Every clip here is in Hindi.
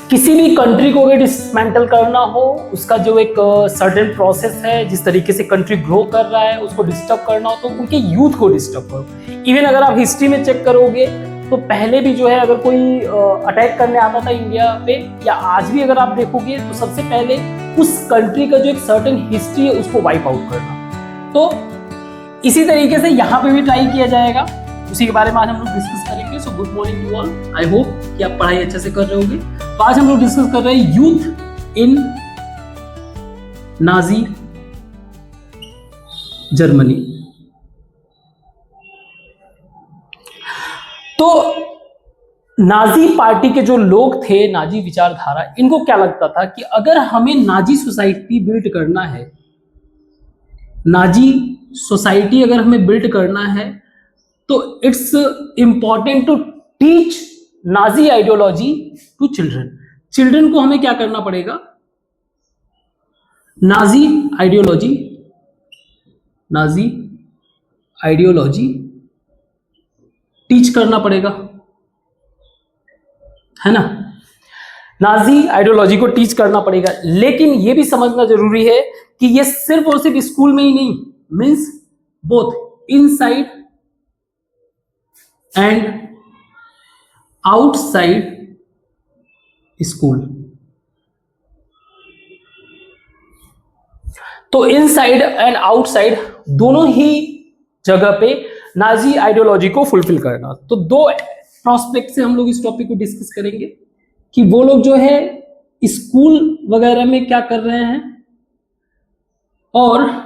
किसी भी कंट्री को अगर डिसमेंटल करना हो, उसका जो एक सर्टेन प्रोसेस है, जिस तरीके से कंट्री ग्रो कर रहा है, उसको डिस्टर्ब करना हो तो उनके यूथ को डिस्टर्ब करो। इवन अगर आप हिस्ट्री में चेक करोगे तो पहले भी जो है अगर कोई अटैक करने आता था इंडिया पे, या आज भी अगर आप देखोगे तो सबसे पहले उस कंट्री का जो एक सर्टेन हिस्ट्री है उसको वाइप आउट करना। तो इसी तरीके से यहाँ पे भी ट्राई किया जाएगा, उसी के बारे में आज हम लोग डिस्कस करेंगे। So good morning to all, I hope कि आप पढ़ाई अच्छे से कर रहे होंगे। तो आज हम लोग डिस्कस कर रहे हैं यूथ इन नाजी जर्मनी। तो नाजी पार्टी के जो लोग थे, नाजी विचारधारा, इनको क्या लगता था कि अगर हमें नाजी सोसाइटी बिल्ड करना है, नाजी सोसाइटी अगर हमें बिल्ड करना है तो it's important to teach Nazi ideology to children. Children को हमें क्या करना पड़ेगा? नाजी आइडियोलॉजी टीच करना पड़ेगा, है ना। नाजी आइडियोलॉजी को टीच करना पड़ेगा, लेकिन यह भी समझना जरूरी है कि यह सिर्फ और सिर्फ स्कूल में ही नहीं, means both inside and outside school. तो इनसाइड एंड आउटसाइड दोनों ही जगह पे नाजी आइडियोलॉजी को फुलफिल करना। तो दो प्रोस्पेक्ट से हम लोग इस टॉपिक को डिस्कस करेंगे कि वो लोग जो है स्कूल वगैरह में क्या कर रहे हैं, और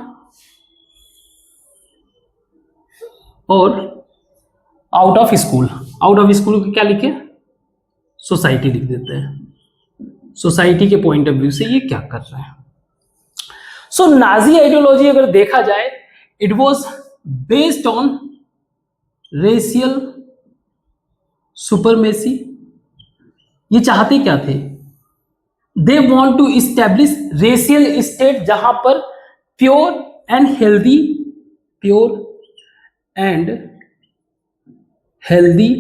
आउट ऑफ स्कूल को क्या लिखे? सोसाइटी लिख देते हैं। सोसाइटी के पॉइंट ऑफ व्यू से ये क्या कर रहे हैं। सो नाजी आइडियोलॉजी अगर देखा जाए, it was based on racial supremacy. ये चाहते क्या थे? They want to establish racial state जहां पर प्योर एंड हेल्दी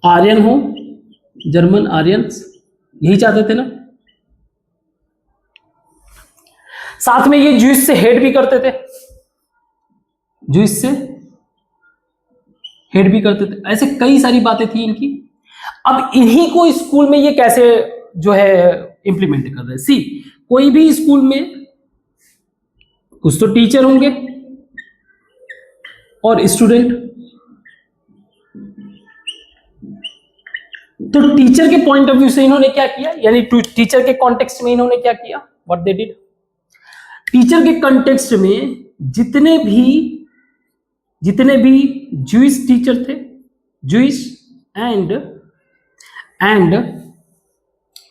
आर्यन हो, जर्मन आर्यंस, यही चाहते थे ना। साथ में ये ज्यूइश से हेट भी करते थे, ऐसे कई सारी बातें थी इनकी। अब इन्हीं को स्कूल में ये कैसे जो है इंप्लीमेंट कर रहे हैं? सी, कोई भी स्कूल में कुछ तो टीचर होंगे और स्टूडेंट। तो टीचर के पॉइंट ऑफ व्यू से इन्होंने क्या किया, यानी टीचर के कॉन्टेक्स्ट में इन्होंने क्या किया? व्हाट दे डिड, टीचर के कॉन्टेक्स्ट में जितने भी ज्यूइश टीचर थे, ज्यूइश एंड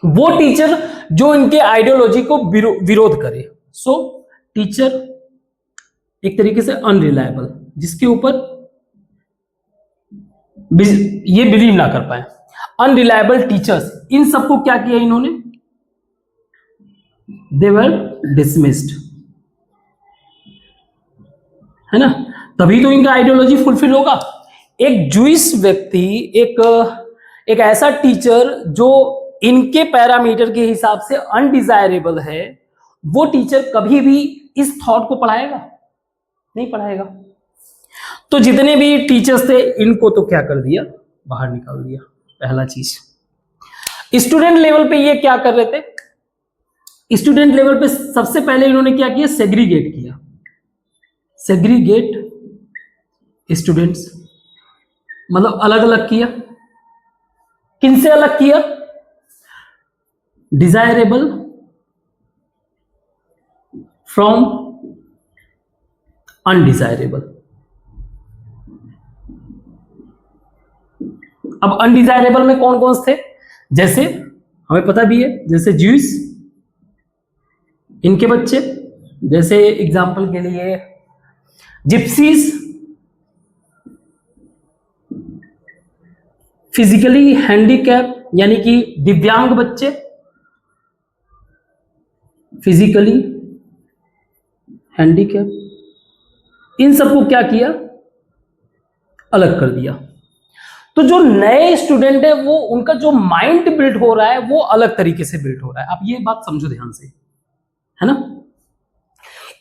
वो टीचर जो इनके आइडियोलॉजी को विरोध करे। सो टीचर एक तरीके से अनरिलायबल, जिसके ऊपर ये बिलीव ना कर पाए, अनरिलायबल टीचर्स, इन सबको क्या किया इन्होंने? दे वर डिसमिस्ड, है ना। तभी तो इनका आइडियोलॉजी फुलफिल होगा। एक ज्यूइश व्यक्ति, एक ऐसा टीचर जो इनके पैरामीटर के हिसाब से अनडिजायरेबल है, वो टीचर कभी भी इस थॉट को पढ़ाएगा? नहीं पढ़ाएगा। तो जितने भी टीचर्स थे इनको तो क्या कर दिया? बाहर निकाल दिया। पहला चीज। स्टूडेंट लेवल पे ये क्या कर रहे थे? स्टूडेंट लेवल पे सबसे पहले इन्होंने क्या किया? सेग्रीगेट किया। सेग्रीगेट स्टूडेंट्स मतलब अलग अलग किया। किनसे अलग किया? Desirable from undesirable. अब अनडिजायरेबल में कौन कौन से थे? जैसे हमें पता भी है, जैसे ज्यूइश, इनके बच्चे, जैसे एग्जांपल के लिए जिप्सीज, फिजिकली हैंडीकैप यानी कि दिव्यांग बच्चे, फिजिकली हैंडीकैप, इन सबको क्या किया? अलग कर दिया। तो जो नए स्टूडेंट है वो उनका जो माइंड बिल्ड हो रहा है वो अलग तरीके से बिल्ड हो रहा है। आप ये बात समझो ध्यान से, है ना।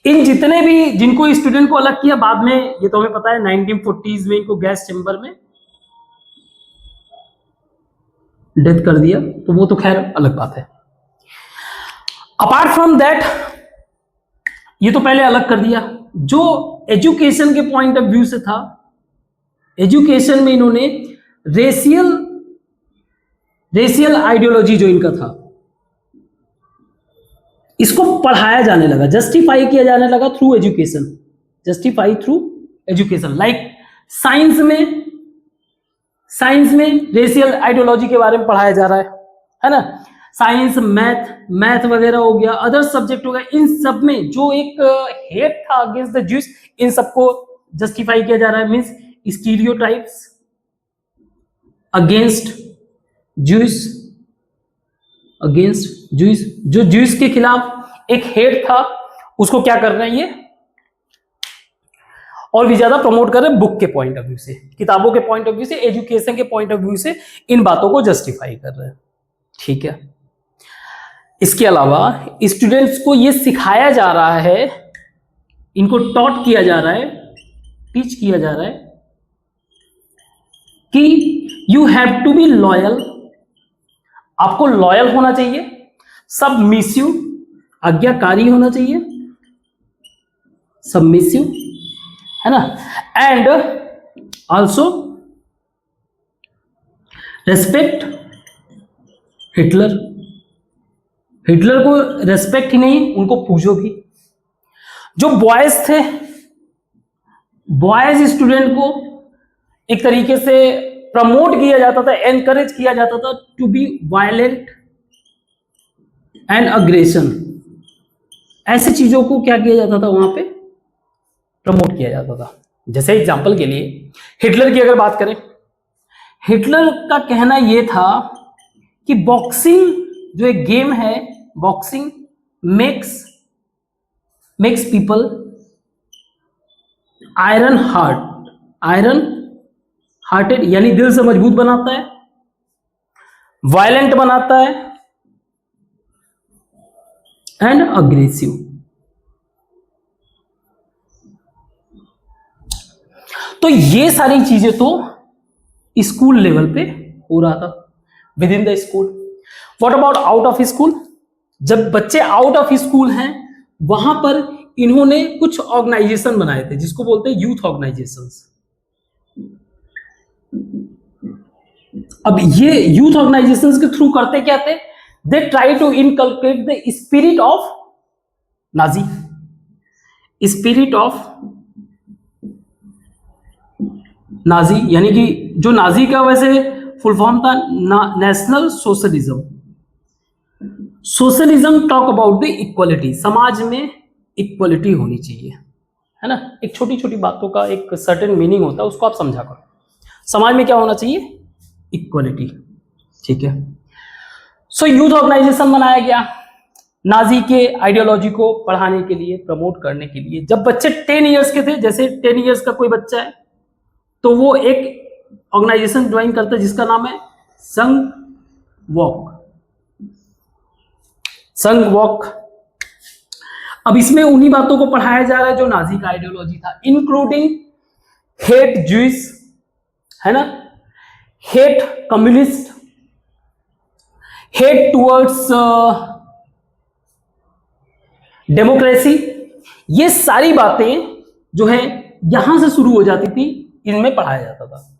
इन जितने भी जिनको स्टूडेंट को अलग किया बाद में, ये तो हमें पता है 1940s में इनको गैस चेंबर में डेथ कर दिया, तो वो तो खैर अलग बात है। अपार्ट फ्रॉम दैट, ये तो पहले अलग कर दिया। जो एजुकेशन के पॉइंट ऑफ व्यू से था, एजुकेशन में इन्होंने रेशियल आइडियोलॉजी जो इनका था, इसको पढ़ाया जाने लगा, जस्टिफाई किया जाने लगा through education, justify through education. Like science में रेशियल आइडियोलॉजी के बारे में पढ़ाया जा रहा है ना। साइंस, मैथ वगैरह हो गया, अदर सब्जेक्ट हो गया, इन सब में जो एक हेट था अगेंस्ट द ज्यूज, इन सबको जस्टिफाई किया जा रहा है। मींस स्टीरियोटाइप्स अगेंस्ट ज्यूज, जो ज्यूज के खिलाफ एक हेट था, उसको क्या कर रहे हैं ये और भी ज्यादा प्रमोट कर रहे हैं। बुक के पॉइंट ऑफ व्यू से, किताबों के पॉइंट ऑफ व्यू से, एजुकेशन के पॉइंट ऑफ व्यू से इन बातों को जस्टिफाई कर रहे हैं, ठीक है। इसके अलावा स्टूडेंट्स को ये सिखाया जा रहा है, इनको टॉट किया जा रहा है, टीच किया जा रहा है कि you have to be loyal, आपको लॉयल होना चाहिए, सबमिसिव, आज्ञाकारी होना चाहिए, सबमिसिव, है ना, एंड ऑल्सो रेस्पेक्ट हिटलर को रेस्पेक्ट ही नहीं, उनको पूजो भी। जो बॉयज थे, बॉयज स्टूडेंट को एक तरीके से प्रमोट किया जाता था, एनकरेज किया जाता था to be violent and aggression, ऐसी चीजों को क्या किया जाता था वहां पे, प्रमोट किया जाता था। जैसे एग्जांपल के लिए हिटलर की अगर बात करें, हिटलर का कहना यह था कि बॉक्सिंग जो एक गेम है, boxing makes people iron hearted, यानी दिल से मजबूत बनाता है, वायलेंट बनाता है एंड अग्रेसिव। तो ये सारी चीजें तो स्कूल लेवल पे हो रहा था, with in the school. What about out of school? जब बच्चे आउट ऑफ स्कूल हैं, वहां पर इन्होंने कुछ ऑर्गेनाइजेशन बनाए थे, जिसको बोलते हैं यूथ ऑर्गेनाइजेशंस। अब ये यूथ ऑर्गेनाइजेशंस के थ्रू करते क्या थे? They try to inculcate the spirit of Nazi, spirit of Nazi, यानी कि जो नाजी का वैसे फुल फॉर्म था national socialism. Socialism talk about the equality, समाज में इक्वलिटी होनी चाहिए, है ना। एक छोटी छोटी बातों का एक सर्टेन मीनिंग होता है, उसको आप समझा करो। समाज में क्या होना चाहिए? इक्वलिटी, ठीक है। सो यूथ ऑर्गेनाइजेशन बनाया गया नाजी के आइडियोलॉजी को पढ़ाने के लिए, प्रमोट करने के लिए। जब बच्चे 10 इयर्स के थे, जैसे 10 इयर्स का कोई बच्चा है, तो वो एक ऑर्गेनाइजेशन ज्वाइन करता है जिसका नाम है संघ वॉक। अब इसमें उन्हीं बातों को पढ़ाया जा रहा है जो नाजी का आइडियोलॉजी था, इंक्लूडिंग हेट ज्यूज, है ना, hate communist, hate towards democracy. ये सारी बातें जो है यहां से शुरू हो जाती थी, इनमें पढ़ाया जाता था।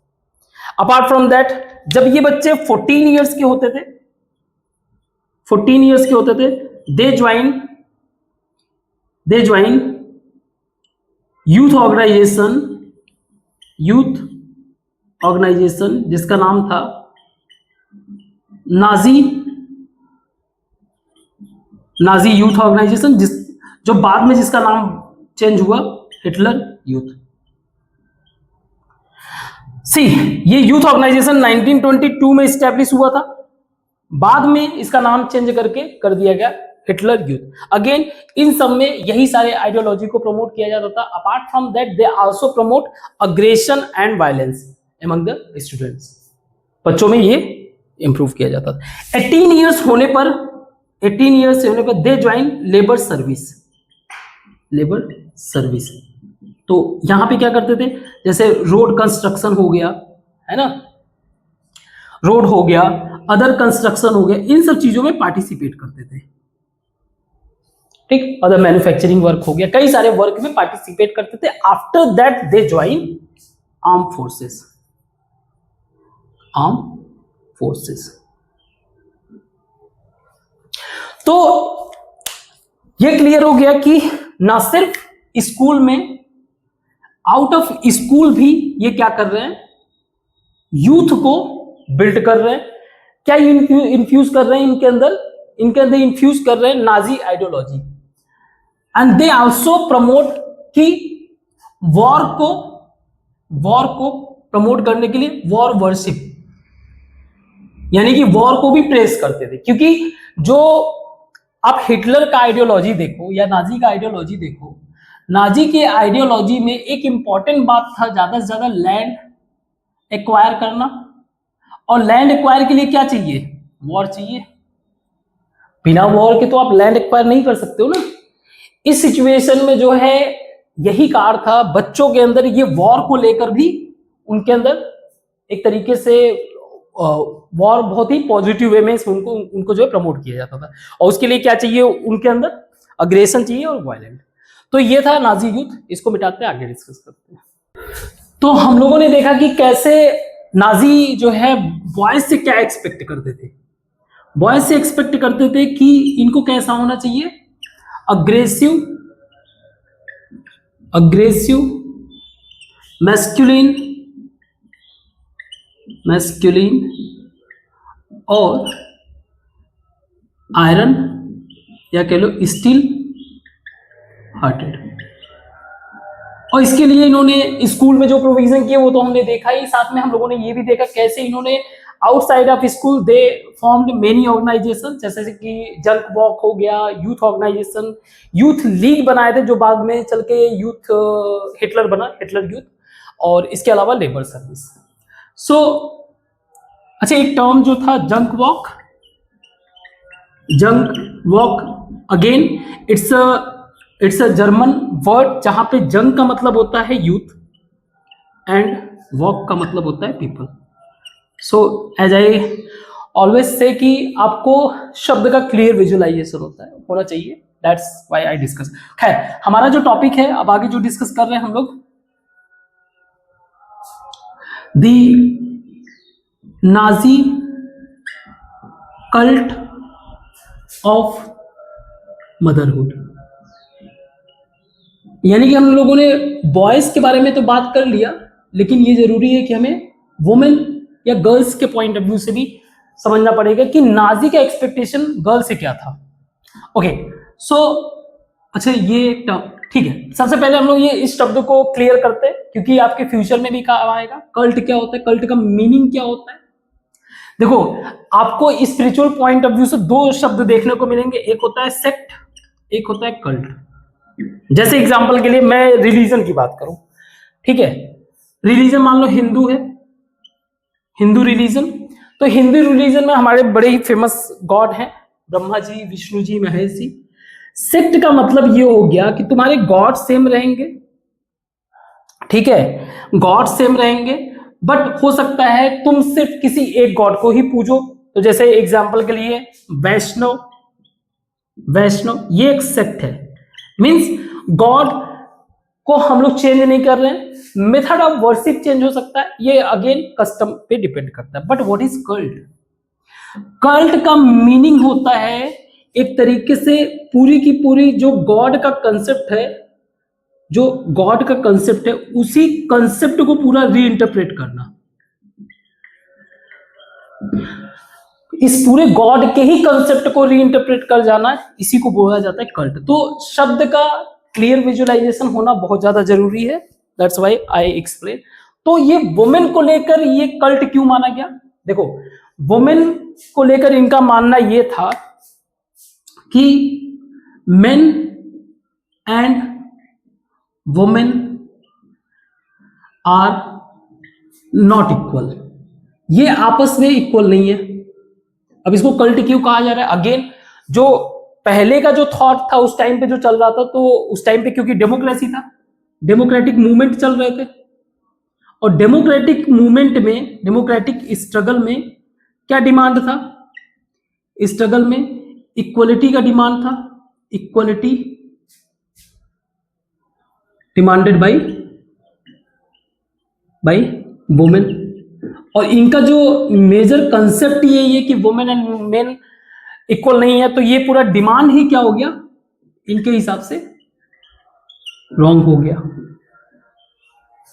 अपार्ट फ्रॉम दैट, जब ये बच्चे 14 इयर्स के होते थे, दे ज्वाइन यूथ ऑर्गेनाइजेशन जिसका नाम था नाजी यूथ ऑर्गेनाइजेशन, जो बाद में जिसका नाम चेंज हुआ हिटलर यूथ। ये यूथ ऑर्गेनाइजेशन 1922 में स्टैब्लिश हुआ था, बाद में इसका नाम चेंज करके कर दिया गया हिटलर यूथ। अगेन इन सब में यही सारे आइडियोलॉजी को प्रमोट किया जाता था। Apart from that, they also promote aggression and violence among the students. बच्चों में ये इंप्रूव किया जाता था। 18 ईयर्स होने पर दे ज्वाइन लेबर सर्विस। तो यहां पे क्या करते थे, जैसे रोड कंस्ट्रक्शन हो गया, है ना, रोड हो गया, अदर कंस्ट्रक्शन हो गया, इन सब चीजों में पार्टिसिपेट करते थे। ठीक, अदर मैन्युफैक्चरिंग वर्क हो गया, कई सारे वर्क में पार्टिसिपेट करते थे। After that they join arm forces. तो ये क्लियर हो गया कि ना सिर्फ स्कूल में, आउट ऑफ स्कूल भी ये क्या कर रहे हैं, यूथ को बिल्ड कर रहे हैं। क्या इन्फ्यूज कर रहे हैं इनके अंदर इन्फ्यूज कर रहे हैं Nazi ideology. And they also promote कि वॉर को प्रमोट करने के लिए वॉर वर्शिप, यानी कि वॉर को भी प्रेस करते थे। क्योंकि जो आप हिटलर का आइडियोलॉजी देखो या नाजी का आइडियोलॉजी देखो, नाजी के आइडियोलॉजी में एक इंपॉर्टेंट बात था ज्यादा से ज्यादा लैंड एक्वायर करना। और लैंड एक्वायर के लिए क्या चाहिए, वॉर चाहिए। बिना वॉर के तो आप लैंड एक्वायर नहीं कर सकते हो ना। इस सिचुएशन में जो है यही कारण था, बच्चों के अंदर ये वॉर को लेकर भी उनके अंदर एक तरीके से वॉर बहुत ही पॉजिटिव वे में उनको जो है प्रमोट किया जाता था। और उसके लिए क्या चाहिए, उनके अंदर अग्रेशन चाहिए और वायलेंट। तो ये था नाजी यूथ। इसको मिटाते हैं, आगे डिस्कस करते हैं। तो हम लोगों ने देखा कि कैसे नाजी जो है बॉयज से क्या एक्सपेक्ट करते थे। बॉयज से एक्सपेक्ट करते थे कि इनको कैसा होना चाहिए, अग्रेसिव मैस्कुलिन और आयरन या कह लो स्टील हार्टेड। और इसके लिए इन्होंने स्कूल में जो प्रोविजन किए वो तो हमने देखा ही, साथ में हम लोगों ने ये भी देखा कैसे इन्होंने outside of school they formed many organisation, जैसे कि जंक वॉक हो गया, यूथ ऑर्गेनाइजेशन, यूथ लीग बनाए थे जो बाद में चल के यूथ हिटलर बना, हिटलर यूथ। और इसके अलावा लेबर सर्विस। अच्छा, एक टर्म जो था junk walk again it's a German word, जहां पे जंग का मतलब होता है यूथ एंड वॉक का मतलब होता है people. So as I always say कि आपको शब्द का क्लियर विजुअलाइजेशन होना चाहिए। That's why I discuss. खैर, हमारा जो टॉपिक है अब आगे जो डिस्कस कर रहे हैं हम लोग, दी नाजी कल्ट ऑफ मदरहुड। यानी कि हम लोगों ने बॉयज के बारे में तो बात कर लिया, लेकिन ये जरूरी है कि हमें वुमेन या गर्ल्स के पॉइंट ऑफ व्यू से भी समझना पड़ेगा कि नाजी का एक्सपेक्टेशन गर्ल से क्या था। ओके, सो अच्छा, ये टर्म ठीक है। सबसे पहले हम लोग ये इस शब्द को क्लियर करते हैं, क्योंकि आपके फ्यूचर में भी काम आएगा। कल्ट क्या होता है, कल्ट का मीनिंग क्या होता है। देखो, आपको स्पिरिचुअल पॉइंट ऑफ व्यू से दो शब्द देखने को मिलेंगे, एक होता है सेक्ट, एक होता है कल्ट। जैसे एग्जांपल के लिए मैं रिलीजन की बात करूं, ठीक है, रिलीजन मान लो हिंदू है, हिंदू रिलीजन। तो हिंदू रिलीजन में हमारे बड़े ही फेमस गॉड हैं, ब्रह्मा जी, विष्णु जी, महेश जी। सेक्ट का मतलब ये हो गया कि तुम्हारे गॉड सेम रहेंगे, ठीक है, गॉड सेम रहेंगे, बट हो सकता है तुम सिर्फ किसी एक गॉड को ही पूजो। तो जैसे एग्जांपल के लिए वैष्णव ये एक सेक्ट है, मींस गॉड को हम लोग चेंज नहीं कर रहे हैं, मेथड ऑफ वर्शिप चेंज हो सकता है, ये अगेन कस्टम पे डिपेंड करता है। But what is cult? Cult का मीनिंग होता है एक तरीके से पूरी की पूरी जो गॉड का कंसेप्ट है, उसी कंसेप्ट को पूरा रीइंटरप्रेट करना, इस पूरे गॉड के ही कंसेप्ट को रीइंटरप्रेट कर जाना, इसी को बोला जाता है कल्ट। तो शब्द का क्लियर विजुअलाइजेशन होना बहुत ज्यादा जरूरी है। That's why I explain. तो ये वुमेन को लेकर ये कल्ट क्यों माना गया? देखो, वुमेन को लेकर इनका मानना ये था कि men and women are not equal. ये आपस में इक्वल नहीं है। अब इसको कल्ट क्यों कहा जा रहा है? अगेन, जो पहले का जो थॉट था उस टाइम पे जो चल रहा था, तो उस टाइम पे क्योंकि डेमोक्रेसी था, डेमोक्रेटिक मूवमेंट चल रहे थे, और डेमोक्रेटिक मूवमेंट में, डेमोक्रेटिक स्ट्रगल में क्या डिमांड था? स्ट्रगल में इक्वलिटी का डिमांड था, इक्वलिटी डिमांडेड बाय वुमेन। और इनका जो मेजर कंसेप्ट यही है कि वुमेन एंड मेन इक्वल नहीं है, तो ये पूरा डिमांड ही क्या हो गया इनके हिसाब से? रॉन्ग हो गया।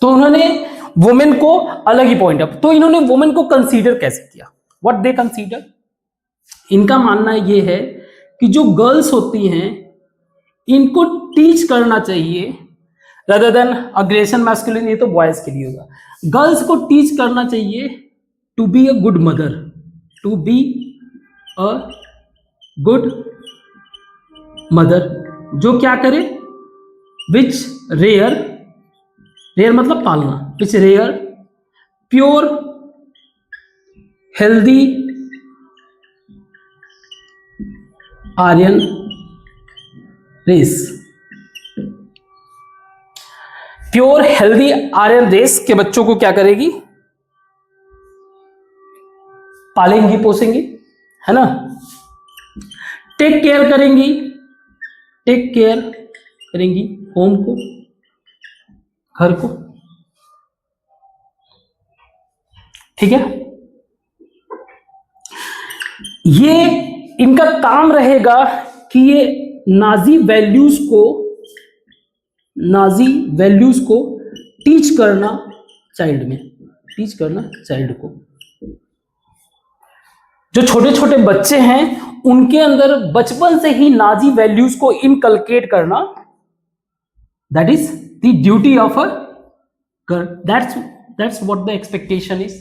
तो उन्होंने वुमेन को अलग ही पॉइंट अप, तो इन्होंने वुमेन को कंसीडर कैसे किया? What they consider? इनका मानना ये है कि जो गर्ल्स होती हैं इनको टीच करना चाहिए, rather देन अग्रेशन मैस्कुलिन, ये तो बॉयज के लिए होगा, गर्ल्स को टीच करना चाहिए to be a good mother, to be a good mother, जो क्या करे, विच रेयर, रेयर मतलब पालना, which rear pure healthy Aryan race, pure healthy Aryan race के बच्चों को क्या करेगी? पालेंगी, पोसेंगी, है ना, टेक केयर करेंगी, टेक केयर करेंगी होम को, घर को, ठीक है। ये इनका काम रहेगा कि ये नाजी वैल्यूज को टीच करना चाइल्ड में, टीच करना चाइल्ड को। जो छोटे छोटे बच्चे हैं उनके अंदर बचपन से ही नाजी वैल्यूज को इनकलकेट करना, that is the duty of a girl, that's what the expectation is.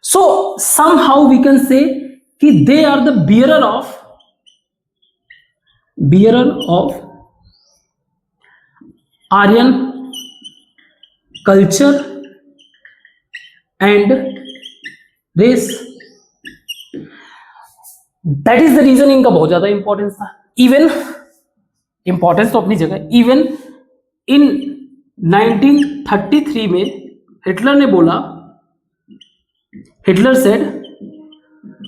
So somehow we can say कि they are the bearer of Aryan culture and race. That is the reason इनका बहुत ज्यादा इंपॉर्टेंस था। इवन इंपॉर्टेंस तो अपनी जगह, इवन इन 1933 में हिटलर ने बोला, हिटलर सेड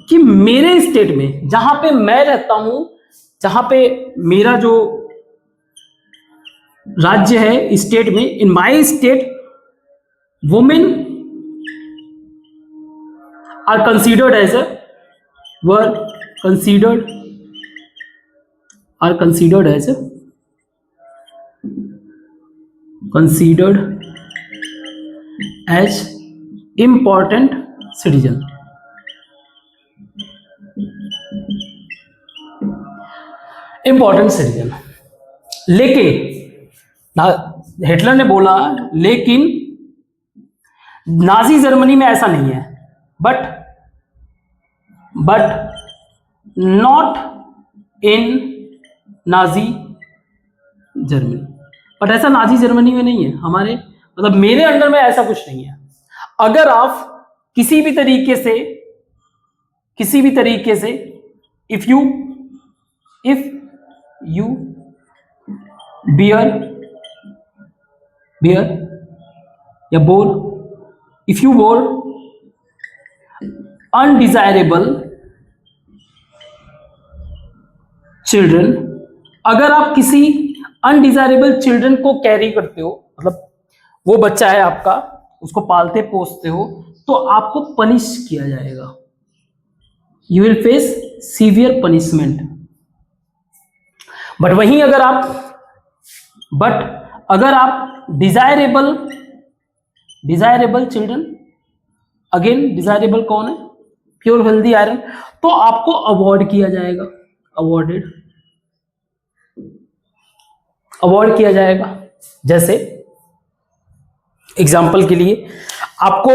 कि मेरे स्टेट में, जहां पे मैं रहता हूं, जहां पे मेरा जो राज्य है, स्टेट में, in my state women are considered as a considered as important citizen। Important citizen. लेकिन हिटलर ने बोला, लेकिन नाजी जर्मनी में ऐसा नहीं है, but not in Nazi Germany, but ऐसा नाजी जर्मनी में नहीं है, हमारे मतलब मेरे अंडर में ऐसा कुछ नहीं है। अगर आप किसी भी तरीके से इफ यू बियर या bore, if you bore undesirable children, अगर आप किसी अनडिजायरेबल चिल्ड्रन को कैरी करते हो, मतलब वो बच्चा है आपका, उसको पालते पोसते हो, तो आपको पनिश किया जाएगा, you will face severe punishment. But वहीं अगर आप डिजायरेबल चिल्ड्रन, अगेन डिजायरेबल कौन है? प्योर हेल्दी आयरन, तो आपको अवॉर्ड किया जाएगा, अवॉर्ड किया जाएगा। जैसे एग्जाम्पल के लिए आपको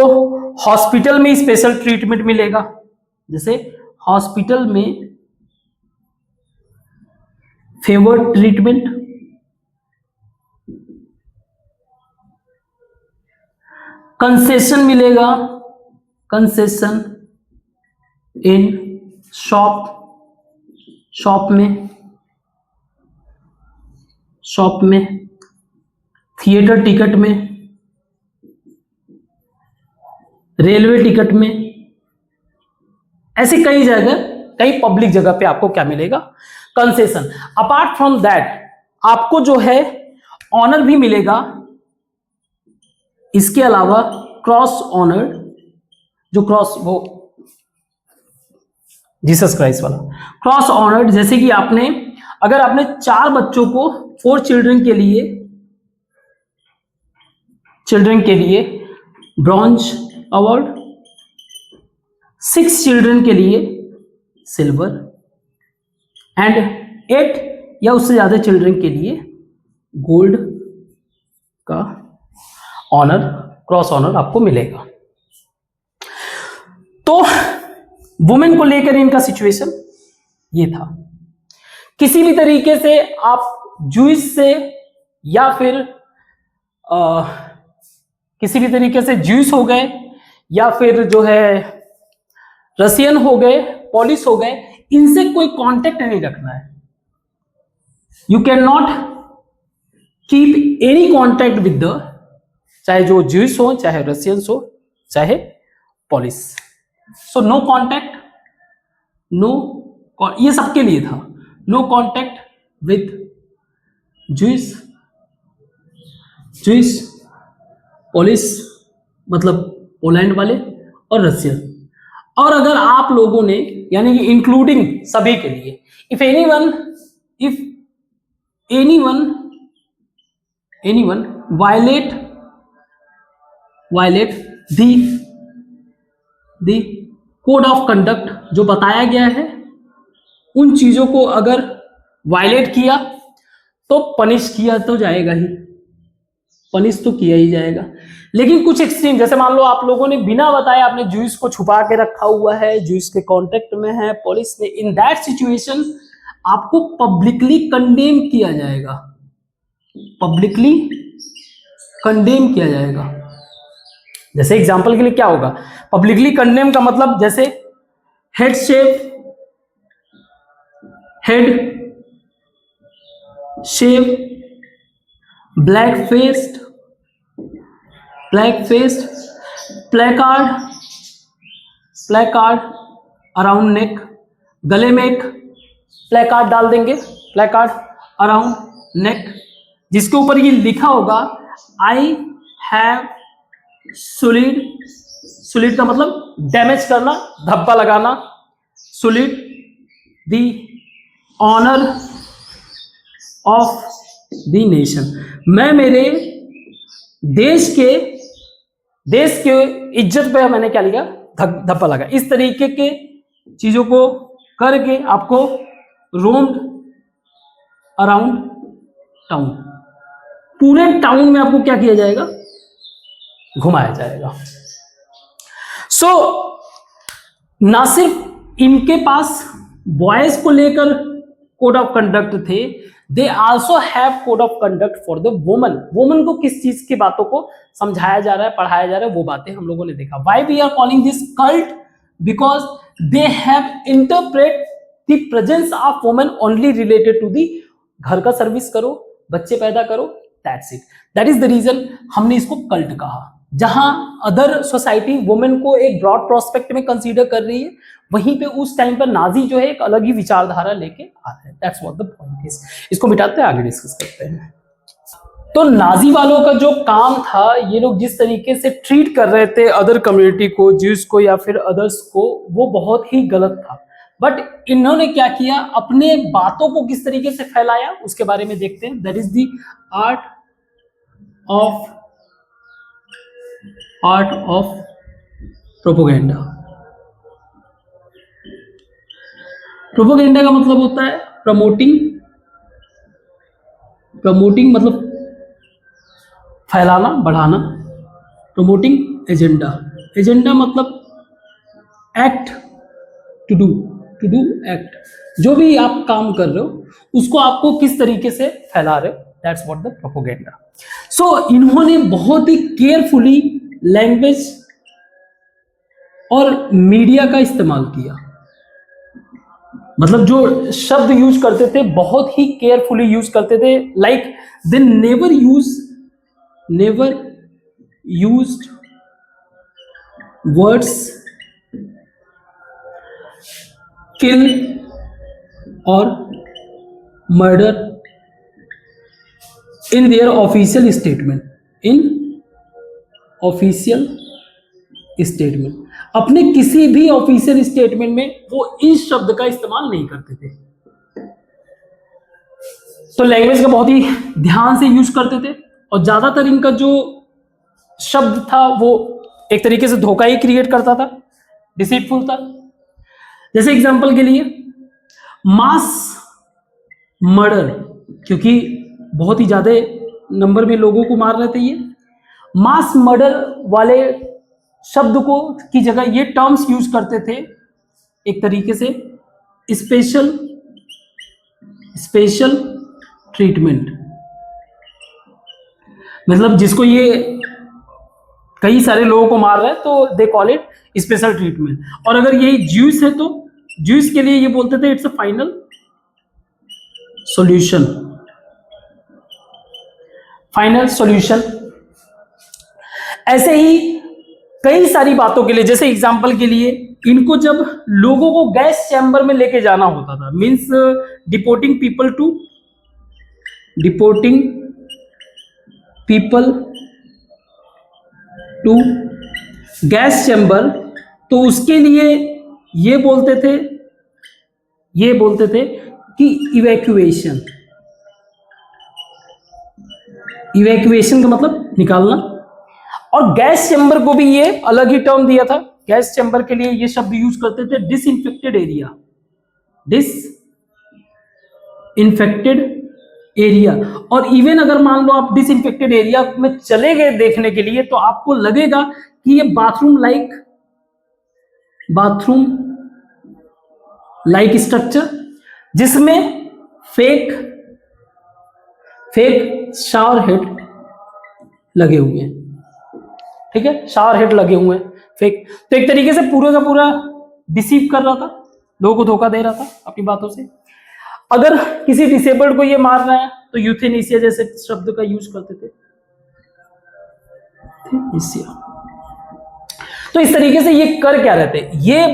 हॉस्पिटल में स्पेशल ट्रीटमेंट मिलेगा, जैसे हॉस्पिटल में फेवर्ड ट्रीटमेंट, कंसेशन मिलेगा कंसेशन इन शॉप में, थिएटर टिकट में, रेलवे टिकट में, ऐसी कई जगह, कई पब्लिक जगह पे आपको क्या मिलेगा, कंसेशन। अपार्ट फ्रॉम दैट आपको जो है ऑनर भी मिलेगा। इसके अलावा क्रॉस ऑनर, जो क्रॉस, वो जीसस क्राइस्ट वाला क्रॉस ऑनर्ड, जैसे कि अगर आपने 4 बच्चों को 4 चिल्ड्रन के लिए ब्रॉन्ज अवार्ड, 6 चिल्ड्रन के लिए सिल्वर एंड 8 या उससे ज्यादा चिल्ड्रन के लिए गोल्ड का ऑनर, क्रॉस ऑनर आपको मिलेगा। तो वुमेन को लेकर इनका सिचुएशन ये था। किसी भी तरीके से आप जूइस से या फिर किसी भी तरीके से जूइस हो गए या फिर जो है रशियन हो गए, पोलिश हो गए, इनसे कोई कांटेक्ट नहीं रखना है। You can not keep any contact with the, चाहे जो जूइस हो, चाहे रशियंस हो, चाहे पोलिश। सो नो कांटेक्ट, ये सबके लिए था। No contact with Jewish, Polish मतलब पोलैंड वाले, और रशियन। और अगर आप लोगों ने, यानी कि इंक्लूडिंग सभी के लिए, if anyone violate the code of conduct जो बताया गया है, उन चीजों को अगर वायलेट किया तो पनिश किया तो जाएगा ही, पनिश तो किया ही जाएगा। लेकिन कुछ एक्सट्रीम, जैसे मान लो आप लोगों ने बिना बताए आपने जूइस को छुपा के रखा हुआ है, जूइस के कांटेक्ट में है पुलिस ने, इन दैट सिचुएशन आपको पब्लिकली कंडेम किया जाएगा, पब्लिकली कंडेम किया जाएगा। जैसे एग्जांपल के लिए क्या होगा पब्लिकली कंडेम का मतलब, जैसे head shave, black faced, placard around neck, गले में एक प्लेकार्ड डाल देंगे, प्लेकार्ड अराउंड नेक, जिसके ऊपर ये लिखा होगा आई हैव सुलिड का मतलब डैमेज करना, धब्बा लगाना, sullied the honour of the nation, मैं मेरे देश के इज्जत पे मैंने क्या लिखा, धब्बा लगा। इस तरीके के चीजों को करके आपको रोम्ड अराउंड टाउन, पूरे टाउन में आपको क्या किया जाएगा, घुमाया जाएगा। सो ना सिर्फ इनके पास बॉयज को लेकर कोड ऑफ कंडक्ट थे, they also have code of conduct for the woman को किस चीज की बातों को समझाया जा रहा है, पढ़ाया जा रहा है, वो बातें हम लोगों ने देखा। Why we are calling this cult, because they have interpret the presence of women only related to the घर का सर्विस करो, बच्चे पैदा करो, that's it, that is the reason हमने इसको कल्ट कहा। जहां अदर सोसाइटी वुमेन को एक ब्रॉड प्रोस्पेक्ट में कंसीडर कर रही है, वहीं पे उस टाइम पर नाजी जो है एक अलग ही विचारधारा लेके आ रहे हैं। That's what the point is. इसको मिटाते हैं, आगे डिस्कस करते हैं। तो नाजी वालों का जो काम था, ये लोग जिस तरीके से ट्रीट कर रहे थे अदर कम्युनिटी को, ज्यूज को या फिर अदर्स को, वो बहुत ही गलत था। बट इन्होंने क्या किया, अपने बातों को किस तरीके से फैलाया उसके बारे में देखते हैं। That is the art of propaganda. Propaganda का मतलब होता है प्रमोटिंग मतलब फैलाना, बढ़ाना। प्रमोटिंग एजेंडा मतलब एक्ट, टू डू एक्ट, जो भी आप काम कर रहे हो उसको आपको किस तरीके से फैला रहे हो, दैट्स व्हाट द प्रोपोगेंडा। सो इन्होंने बहुत ही केयरफुली लैंग्वेज और मीडिया का इस्तेमाल किया। मतलब जो शब्द यूज करते थे बहुत ही केयरफुली यूज करते थे, like they never used words kill और murder in their official statement. अपने किसी भी ऑफिशियल स्टेटमेंट में वो इस शब्द का इस्तेमाल नहीं करते थे। तो लैंग्वेज का बहुत ही ध्यान से यूज करते थे, और ज्यादातर इनका जो शब्द था वो एक तरीके से धोखा ही क्रिएट करता था, डिसीटफुल था। जैसे एग्जांपल के लिए मास मर्डर, क्योंकि बहुत ही ज्यादा नंबर में लोगों को मार रहे थे ये, मास मर्डर वाले शब्द को की जगह ये टर्म्स यूज करते थे एक तरीके से स्पेशल ट्रीटमेंट। मतलब जिसको ये कई सारे लोगों को मार रहे हैं तो they call it special treatment. और अगर यही ज्यूस है तो ज्यूस के लिए ये बोलते थे इट्स अ फाइनल सॉल्यूशन। ऐसे ही कई सारी बातों के लिए, जैसे एग्जांपल के लिए इनको जब लोगों को गैस चैम्बर में लेके जाना होता था, means deporting people to gas chamber, तो उसके लिए ये बोलते थे कि इवैक्यूएशन का मतलब निकालना। और गैस चैम्बर को भी ये अलग ही टर्म दिया था। गैस चैम्बर के लिए ये शब्द यूज करते थे डिसइंफेक्टेड एरिया। और इवन अगर मान लो आप डिसइंफेक्टेड एरिया में चले गए देखने के लिए, तो आपको लगेगा कि ये बाथरूम लाइक स्ट्रक्चर, जिसमें फेक शावर हेड लगे हुए हैं। ठीक है, शावर हेड लगे हुए हैं फेक। तो एक तरीके से पूरा का पूरा डिसीव कर रहा था, लोगों को धोखा दे रहा था अपनी बातों से। अगर किसी डिसेबल्ड को ये मार रहा है तो यूथेनेसिया जैसे शब्द का यूज करते थे। तो इस तरीके से ये कर क्या रहे थे, ये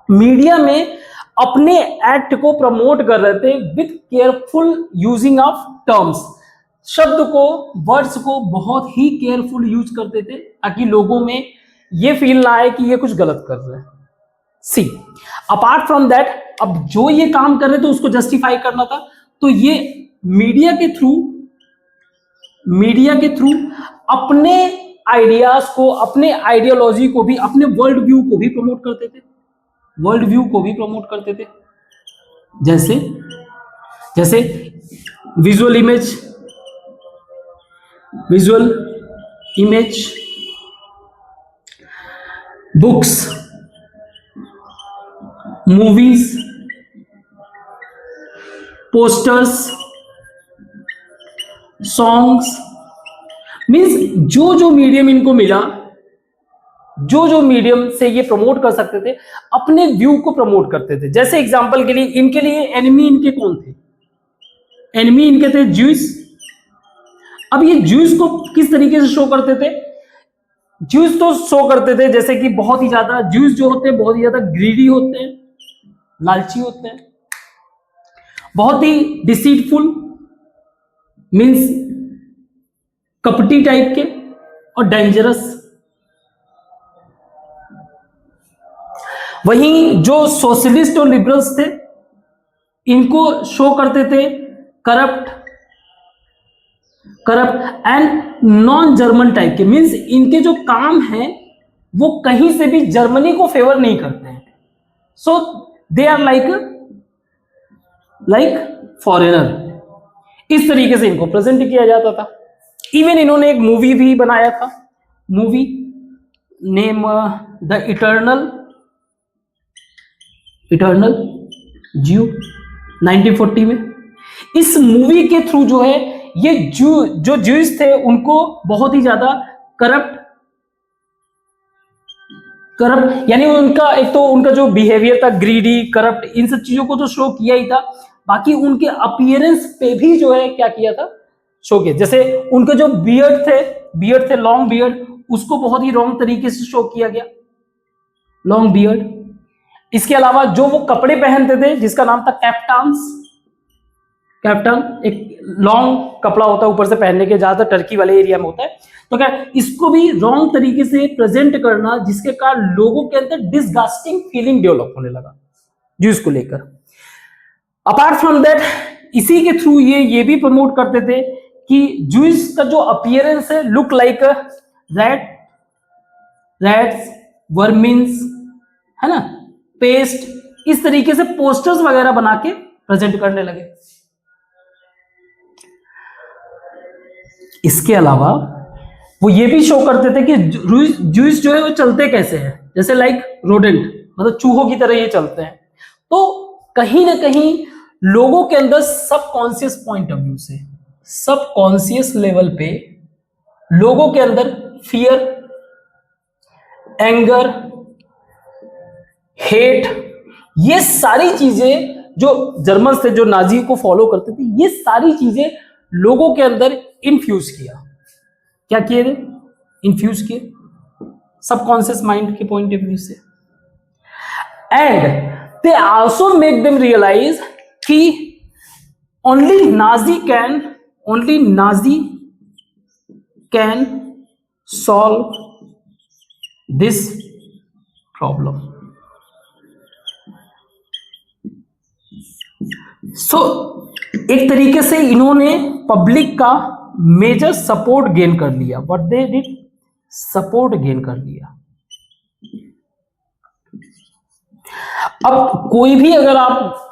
मीडिया में अपने एक्ट को प्रमोट कर रहे थे with careful using of terms. शब्द को, वर्ड्स को बहुत ही केयरफुल यूज करते थे ताकि लोगों में ये फील ना आए कि ये कुछ गलत कर रहे हैं। सी अपार्ट फ्रॉम दैट, अब जो ये काम कर रहे थे उसको जस्टिफाई करना था, तो ये मीडिया के थ्रू अपने आइडियाज को, अपने आइडियोलॉजी को भी, अपने वर्ल्ड व्यू को भी प्रमोट करते थे। जैसे visual image, books, movies, posters, songs, means जो मीडियम इनको मिला, जो मीडियम से ये प्रमोट कर सकते थे, अपने व्यू को प्रमोट करते थे। जैसे एग्जांपल के लिए इनके लिए एनिमी इनके कौन थे? एनिमी इनके थे ज्यूस। अब ये ज्यूस को किस तरीके से शो करते थे? ज्यूस तो शो करते थे जैसे कि बहुत ही ज्यादा ज्यूस जो होते हैं बहुत ही ज्यादा ग्रीडी होते हैं, लालची होते हैं, बहुत ही डिसीटफुल, मीन्स कपटी टाइप के, और डेंजरस। वहीं जो सोशलिस्ट और लिबरल्स थे इनको शो करते थे corrupt and non German type के, मीन्स इनके जो काम है वो कहीं से भी जर्मनी को फेवर नहीं करते हैं। सो दे आर लाइक फॉरेनर। इस तरीके से इनको प्रेजेंट किया जाता था। इवन इन्होंने एक मूवी भी बनाया था, मूवी नेम द इटर्नल ज्यू 1940 में। इस मूवी के थ्रू जो है ये जो ज्यूज थे उनको बहुत ही ज्यादा करप्ट करप्ट, यानी उनका एक तो उनका जो बिहेवियर था ग्रीडी, करप्ट, इन सब चीजों को तो शो किया ही था, बाकी उनके अपीयरेंस पे भी जो है क्या किया था, शो किया। जैसे उनके जो बियर्ड थे लॉन्ग बियर्ड, उसको बहुत ही रॉन्ग तरीके से शो किया गया, लॉन्ग बियर्ड। इसके अलावा जो वो कपड़े पहनते थे जिसका नाम था कैप्टान्स, कैप्टन एक लॉन्ग कपड़ा होता है ऊपर से पहनने के, ज्यादातर टर्की वाले एरिया में होता है, तो क्या इसको भी रॉन्ग तरीके से प्रेजेंट करना, जिसके कारण लोगों के अंदर डिसगस्टिंग फीलिंग डेवलप होने लगा ज्यूस को लेकर। अपार्ट फ्रॉम दैट, इसी के थ्रू ये भी प्रमोट करते थे कि ज्यूस का जो अपीयरेंस है लुक लाइक रैट्स, वर्मिन्स, है ना, पेस्ट, इस तरीके से पोस्टर्स वगैरह बना के प्रेजेंट करने लगे। इसके अलावा वो ये भी शो करते थे कि ज्यूस जो है वो चलते कैसे हैं, जैसे लाइक रोडेंट, मतलब चूहों की तरह ये चलते हैं। तो कहीं ना कहीं लोगों के अंदर सबकॉन्शियस पॉइंट ऑफ व्यू से, सबकॉन्शियस लेवल पे लोगों के अंदर फियर, एंगर, हेट, ये सारी चीजें जो जर्मन थे जो नाजी को फॉलो करते थे, ये सारी चीजें लोगों के अंदर इन्फ्यूज किया। क्या किए थे? इन्फ्यूज किए सबकॉन्शियस माइंड के पॉइंट ऑफ व्यू से। And they also make them realise कि only Nazi can solve this problem. So एक तरीके से इन्होंने पब्लिक का मेजर सपोर्ट गेन कर लिया। What they did? Support gain कर लिया। अब कोई भी, अगर आप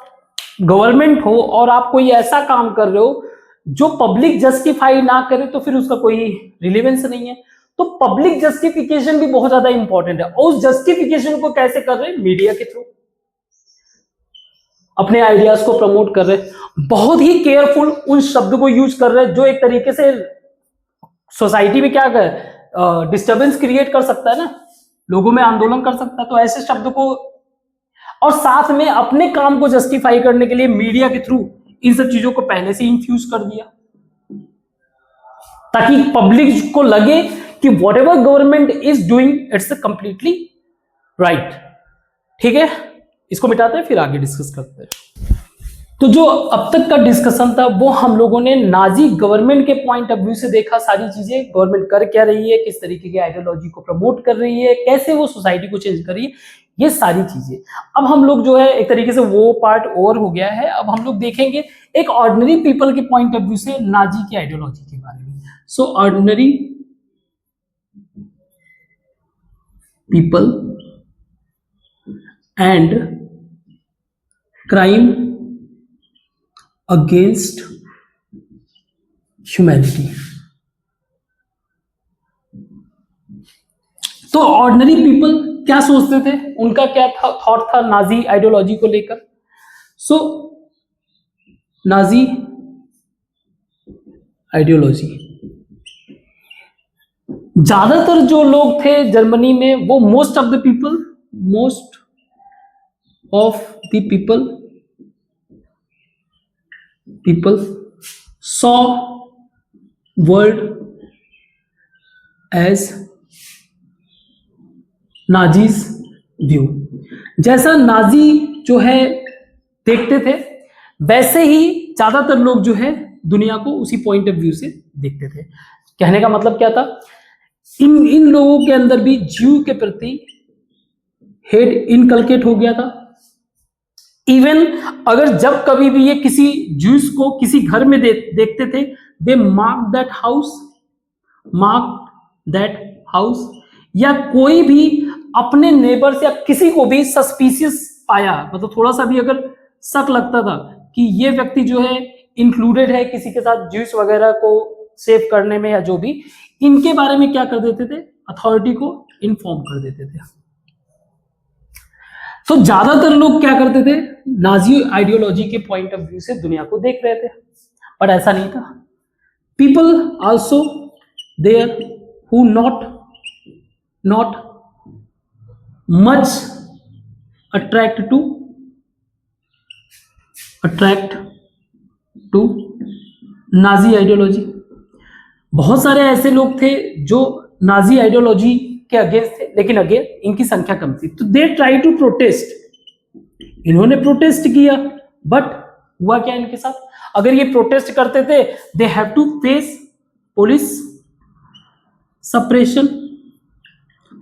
गवर्नमेंट हो और आप कोई ऐसा काम कर रहे हो जो पब्लिक जस्टिफाई ना करे, तो फिर उसका कोई रिलेवेंस नहीं है। तो पब्लिक जस्टिफिकेशन भी बहुत ज्यादा इंपॉर्टेंट है, और उस जस्टिफिकेशन को कैसे कर रहे हैं? मीडिया के थ्रू अपने आइडियाज को प्रमोट कर रहे हैं, बहुत ही केयरफुल उन शब्द को यूज कर रहे हैं जो एक तरीके से सोसाइटी में क्या कर डिस्टर्बेंस क्रिएट कर सकता है ना, लोगों में आंदोलन कर सकता है। तो ऐसे शब्द को, और साथ में अपने काम को जस्टिफाई करने के लिए मीडिया के थ्रू इन सब चीजों को पहले से इन्फ्यूज कर दिया, ताकि पब्लिक को लगे कि what ever government is doing it's completely right. ठीक है, इसको मिटाते हैं, फिर आगे डिस्कस करते हैं। तो जो अब तक का डिस्कशन था वो हम लोगों ने नाजी गवर्नमेंट के पॉइंट ऑफ व्यू से देखा, सारी चीजें गवर्नमेंट कर क्या रही है, किस तरीके की आइडियोलॉजी को प्रमोट कर रही है, कैसे वो सोसाइटी को चेंज कर रही है, ये सारी चीजें। अब हम लोग जो है एक तरीके से वो पार्ट ओवर हो गया है, अब हम लोग देखेंगे एक ऑर्डिनरी पीपल के पॉइंट ऑफ व्यू से नाजी की आइडियोलॉजी के बारे में। So ordinary people and crime against humanity. तो ऑर्डिनरी पीपल क्या सोचते थे, उनका क्या थॉट था नाजी आइडियोलॉजी को लेकर? सो नाजी आइडियोलॉजी, ज्यादातर जो लोग थे जर्मनी में, वो most of the people saw world as Nazis view. जैसा नाजी जो है देखते थे, वैसे ही ज्यादातर लोग जो है दुनिया को उसी पॉइंट ऑफ व्यू से देखते थे। कहने का मतलब क्या था? इन लोगों के अंदर भी ज्यू के प्रति हेट इनकलकेट हो गया था। इवन अगर जब कभी भी ये किसी ज्यूस को किसी घर में देखते थे, दे मार्क दैट हाउस, या कोई भी अपने नेबर्स या किसी को भी सस्पिशियस पाया, मतलब थोड़ा सा भी अगर शक लगता था कि ये व्यक्ति जो है इंक्लूडेड है किसी के साथ ज्यूस वगैरह को सेव करने में, या जो भी, इनके बारे में क्या कर देते थे? अथॉरिटी को इन्फॉर्म कर देते थे। तो ज्यादातर लोग क्या करते थे? नाजी आइडियोलॉजी के पॉइंट ऑफ व्यू से दुनिया को देख रहे थे, पर ऐसा नहीं था। People also there who not much attract to Nazi ideology. बहुत सारे ऐसे लोग थे जो नाजी आइडियोलॉजी के अगेंस्ट थे, लेकिन अगेन इनकी संख्या कम थी, तो दे ट्राई टू प्रोटेस्ट, इन्होंने प्रोटेस्ट किया, बट हुआ क्या इनके साथ? अगर ये प्रोटेस्ट करते थे, they have to face police suppression,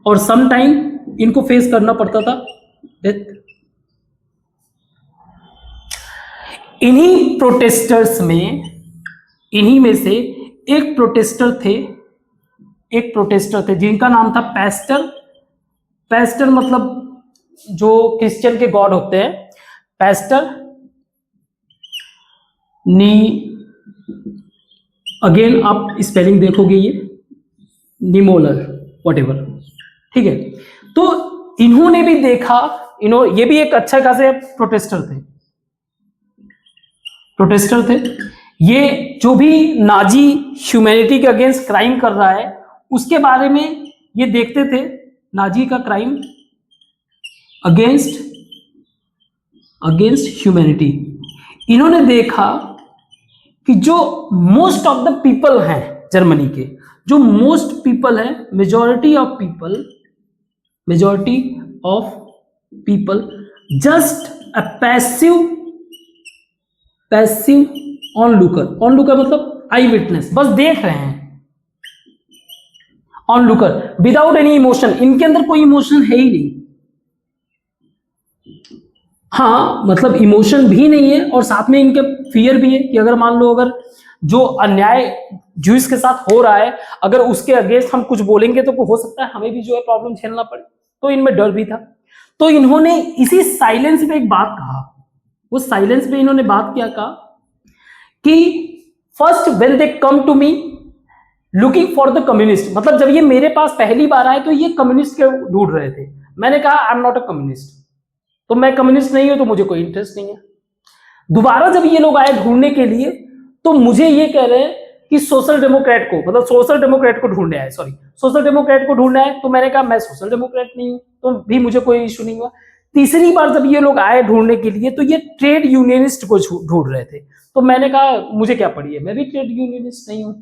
और सम टाइम इनको फेस करना पड़ता था डेथ। इन्हीं प्रोटेस्टर्स में, इन्हीं में से एक प्रोटेस्टर थे जिनका नाम था पैस्टर मतलब जो क्रिश्चियन के गॉड होते हैं, पैस्टर नी, अगेन आप स्पेलिंग देखोगे ये निमोलर व्हाटएवर, ठीक है। तो इन्होंने भी देखा, ये भी एक अच्छा खासे प्रोटेस्टर थे। ये जो भी नाजी ह्यूमैनिटी के अगेंस्ट क्राइम कर रहा है उसके बारे में ये देखते थे, नाजी का क्राइम अगेंस्ट ह्यूमैनिटी। इन्होंने देखा कि जो मोस्ट ऑफ द पीपल हैं जर्मनी के, जो मोस्ट पीपल है, majority of people just a passive Onlooker मतलब आई विटनेस, बस देख रहे हैं, ऑनलुकर विदाउट एनी इमोशन, इनके अंदर कोई इमोशन है ही नहीं। हाँ, मतलब इमोशन भी नहीं है और साथ में इनके फियर भी है कि अगर मान लो अगर जो अन्याय ज्यूस के साथ हो रहा है, अगर उसके अगेंस्ट हम कुछ बोलेंगे तो हो सकता है हमें भी जो है प्रॉब्लम झेलना पड़े, तो इनमें डर भी था। तो इन्होंने इसी साइलेंस में एक बात कहा, वो साइलेंस में इन्होंने बात क्या कहा कि first when they come to me looking for the communist, मतलब जब ये मेरे पास पहली बार आए तो ये कम्युनिस्ट के ढूंढ रहे थे। मैंने कहा I am not a communist, तो मैं कम्युनिस्ट नहीं हूं, तो मुझे कोई इंटरेस्ट नहीं है। दोबारा जब ये लोग आए ढूंढने के लिए तो मुझे ये कह रहे हैं कि सोशल डेमोक्रेट को ढूंढने आए, सोशल डेमोक्रेट को ढूंढने आए, तो मैंने कहा मैं सोशल डेमोक्रेट नहीं हूं, तो भी मुझे कोई इश्यू नहीं हुआ। तीसरी बार जब ये लोग आए ढूंढने के लिए तो ये ट्रेड यूनियनिस्ट को ढूंढ रहे थे, तो मैंने कहा मुझे क्या पड़ी है, मैं भी ट्रेड यूनियनिस्ट नहीं हूं।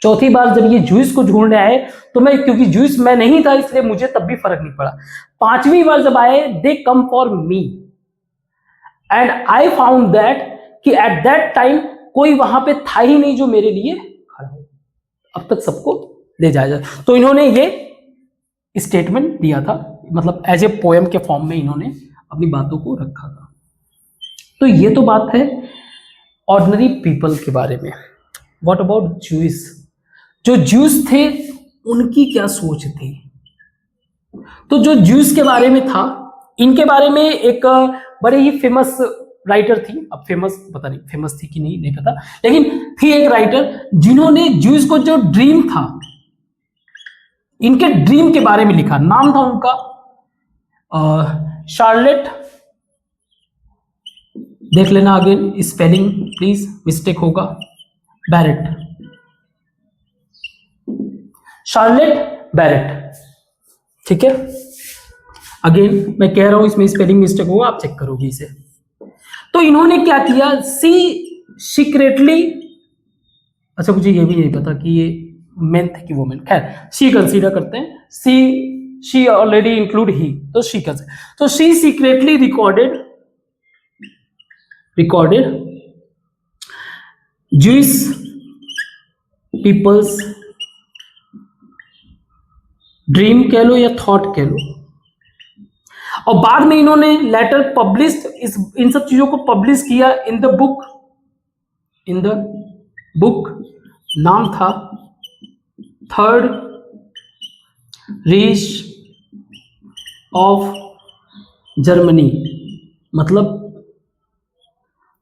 चौथी बार जब ये जूस को ढूंढने आए तो मैं, क्योंकि जूस मैं नहीं था इसलिए मुझे तब भी फर्क नहीं पड़ा। पांचवी बार जब आए, they come for me and I found that कि एट दैट टाइम कोई वहां पे था ही नहीं जो मेरे लिए खड़ा हो, अब तक सबको ले जाया जाए। तो इन्होंने ये स्टेटमेंट दिया था, मतलब एज ए पोएम के फॉर्म में इन्होंने अपनी बातों को रखा था। तो ये तो बात है ऑर्डिनरी पीपल के बारे में। What about juice? जो ज्यूस थे उनकी क्या सोच थी? तो जो ज्यूस के बारे में था, इनके बारे में एक बड़े ही फेमस राइटर थी, अब फेमस पता नहीं फेमस थी कि नहीं पता, लेकिन थी एक राइटर जिन्होंने ज्यूस को जो ड्रीम था, इनके ड्रीम के बारे में लिखा। नाम था उनका शार्लेट, देख लेना अगेन स्पेलिंग प्लीज, मिस्टेक होगा, बैरेट, शार्लेट बैरेट, ठीक है। अगेन मैं कह रहा हूं इसमें स्पेलिंग मिस्टेक होगा, आप चेक करोगे इसे। तो इन्होंने क्या किया, सी सीक्रेटली, अच्छा मुझे ये भी नहीं पता कि ये मेन थे कि वुमेन, खैर शी कंसीडर करते हैं, शी ऑलरेडी इंक्लूड ही, तो शी कंसीडर, तो she secretly recorded Jewish people's dream कह लो या थॉट कह लो, और बाद में इन्होंने लेटर पब्लिश, इन सब चीजों को पब्लिश किया इन द बुक, नाम था थर्ड रीच ऑफ जर्मनी, मतलब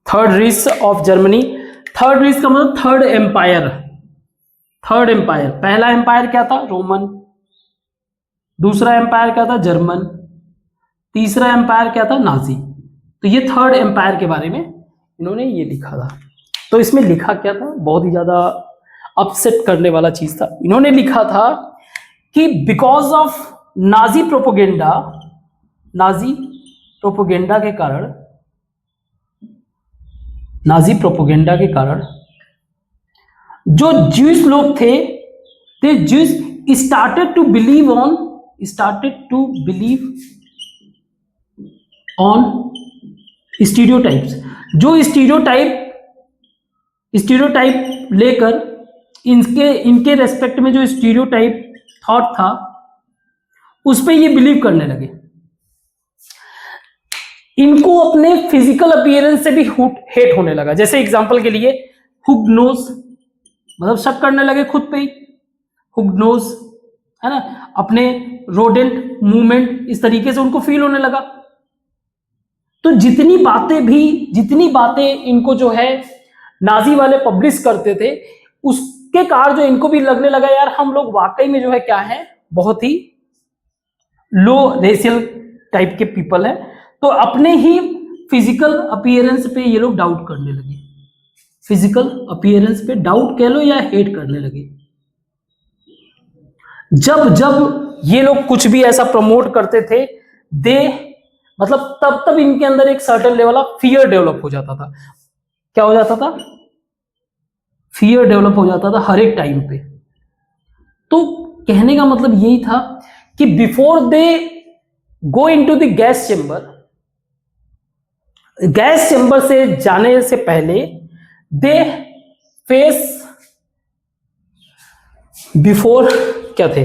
third reach of Germany. Third reach का मतलब थर्ड एम्पायर। पहला एम्पायर क्या था, रोमन, दूसरा एम्पायर क्या था, जर्मन, तीसरा एम्पायर क्या था, नाजी। तो ये थर्ड एम्पायर के बारे में इन्होंने ये लिखा था। तो इसमें लिखा क्या था, बहुत ही ज्यादा अपसेट करने वाला चीज था। इन्होंने लिखा था कि बिकॉज ऑफ नाजी प्रोपोगेंडा के कारण जो ज्यूस लोग थे, they Jews started to believe on stereotypes. जो स्टीरियोटाइप लेकर इनके रेस्पेक्ट में जो स्टीरियोटाइप थॉट था उस पे ये बिलीव करने लगे। इनको अपने फिजिकल अपीयरेंस से भी हेट होने लगा। जैसे एग्जांपल के लिए हुक्ड नोज, मतलब शक करने लगे खुद पे ही, हुक्ड नोज है ना, अपने रोडेंट मूवमेंट इस तरीके से उनको फील होने लगा। तो जितनी बातें इनको जो है नाजी वाले पब्लिश करते थे, उसके कारण जो इनको भी लगने लगा यार हम लोग वाकई में जो है क्या है, बहुत ही लो रेशियल टाइप के पीपल है। तो अपने ही फिजिकल अपीयरेंस पे ये लोग डाउट करने लगे, फिजिकल अपीयरेंस पे डाउट कह लो या हेट करने लगे। जब ये लोग कुछ भी ऐसा प्रमोट करते थे, तब इनके अंदर एक certain level of fear develop हो जाता था। क्या हो जाता था? फियर डेवलप हो जाता था हर एक टाइम पे। तो कहने का मतलब यही था कि before they go into the gas chamber से जाने से पहले दे फेस बिफोर क्या थे,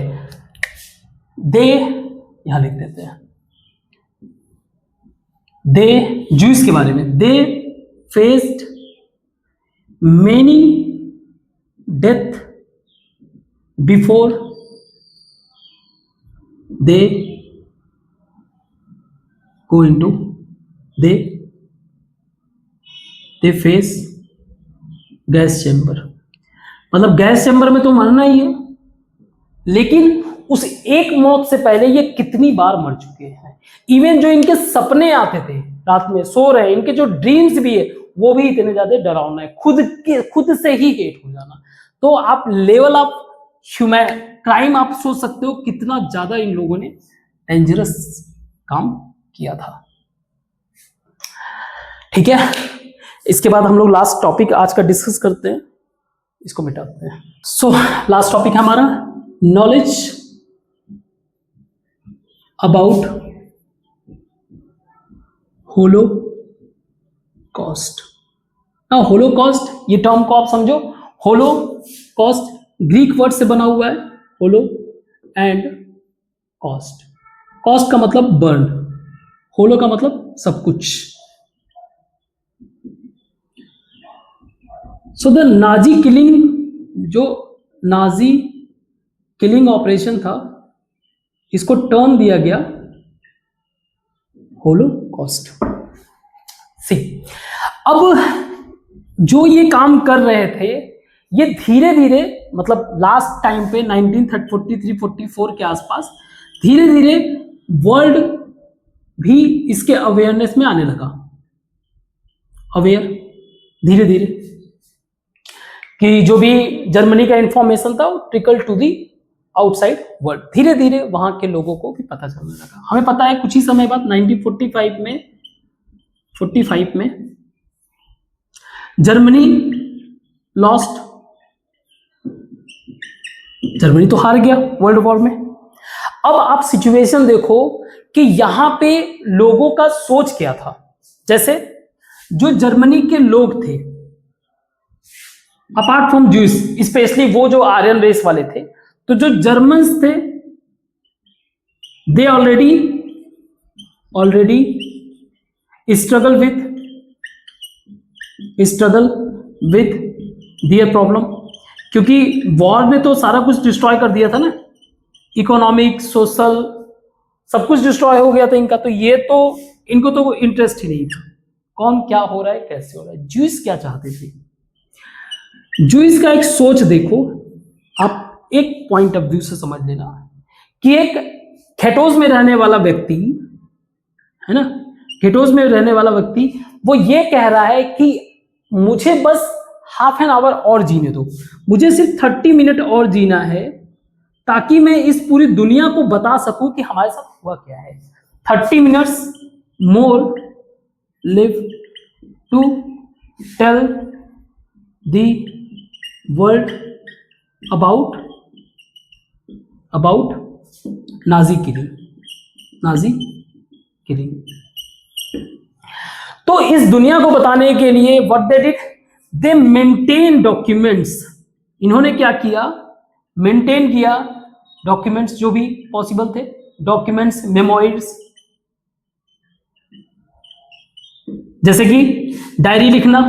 दे यहां लिख देते हैं, दे ज्यूस के बारे में, दे faced many death before they go into they face gas chamber. मतलब गैस चेंबर में तो मरना ही है, लेकिन उस एक मौत से पहले ये कितनी बार मर चुके हैं। इवन जो इनके सपने आते थे रात में सो रहे, इनके जो ड्रीम्स भी है वो भी इतने ज्यादा डरावना है, खुद से ही हेट हो जाना। तो आप लेवल ऑफ ह्यूमन क्राइम आप सोच सकते हो कितना ज्यादा इन लोगों ने डेंजरस काम किया था। ठीक है, इसके बाद हम लोग लास्ट टॉपिक आज का डिस्कस करते हैं, इसको मिटाते हैं। सो लास्ट टॉपिक है हमारा नॉलेज अबाउट होलोकॉस्ट। ना होलोकॉस्ट ये टर्म को आप समझो, होलोकॉस्ट ग्रीक वर्ड से बना हुआ है, होलो एंड कॉस्ट। कॉस्ट का मतलब बर्न, होलो का मतलब सब कुछ। सो द नाजी किलिंग, जो नाजी किलिंग ऑपरेशन था, इसको टर्म दिया गया होलोकॉस्ट। सी, अब जो ये काम कर रहे थे ये धीरे धीरे, मतलब लास्ट टाइम पे 1943-44 के आसपास धीरे धीरे वर्ल्ड भी इसके अवेयरनेस में आने लगा, अवेयर धीरे धीरे, कि जो भी जर्मनी का इंफॉर्मेशन था वो trickle to the outside world. धीरे धीरे वहां के लोगों को भी पता चलने लगा। हमें पता है कुछ ही समय बाद 1945 में जर्मनी लॉस्ट, जर्मनी तो हार गया वर्ल्ड वॉर में। अब आप सिचुएशन देखो कि यहां पे लोगों का सोच क्या था। जैसे जो जर्मनी के लोग थे, अपार्ट फ्रॉम ज्यूस, स्पेशली वो जो आर्यन रेस वाले थे, तो जो जर्मन्स थे they already struggle with their problem, क्योंकि वॉर ने तो सारा कुछ डिस्ट्रॉय कर दिया था ना, इकोनॉमिक सोशल सब कुछ डिस्ट्रॉय हो गया था इनका। तो ये तो इनको तो इंटरेस्ट ही नहीं था कौन क्या हो रहा है कैसे हो रहा है। ज्यूस क्या चाहते थे, ज्यूस का एक सोच देखो आप, एक पॉइंट ऑफ व्यू से समझ लेना कि एक खेटोज में रहने वाला व्यक्ति है ना, खेटोज में रहने वाला व्यक्ति वो ये कह रहा है कि मुझे बस हाफ एन आवर और जीने दो, मुझे सिर्फ 30 मिनट और जीना है, ताकि मैं इस पूरी दुनिया को बता सकूं कि हमारे साथ हुआ क्या है। 30 minutes more live to tell the world about Nazi killing. तो इस दुनिया को बताने के लिए what they did, they maintain documents. इन्होंने क्या किया, मेंटेन किया डॉक्यूमेंट्स जो भी पॉसिबल थे, डॉक्यूमेंट्स, मेमोइड्स, जैसे कि डायरी लिखना,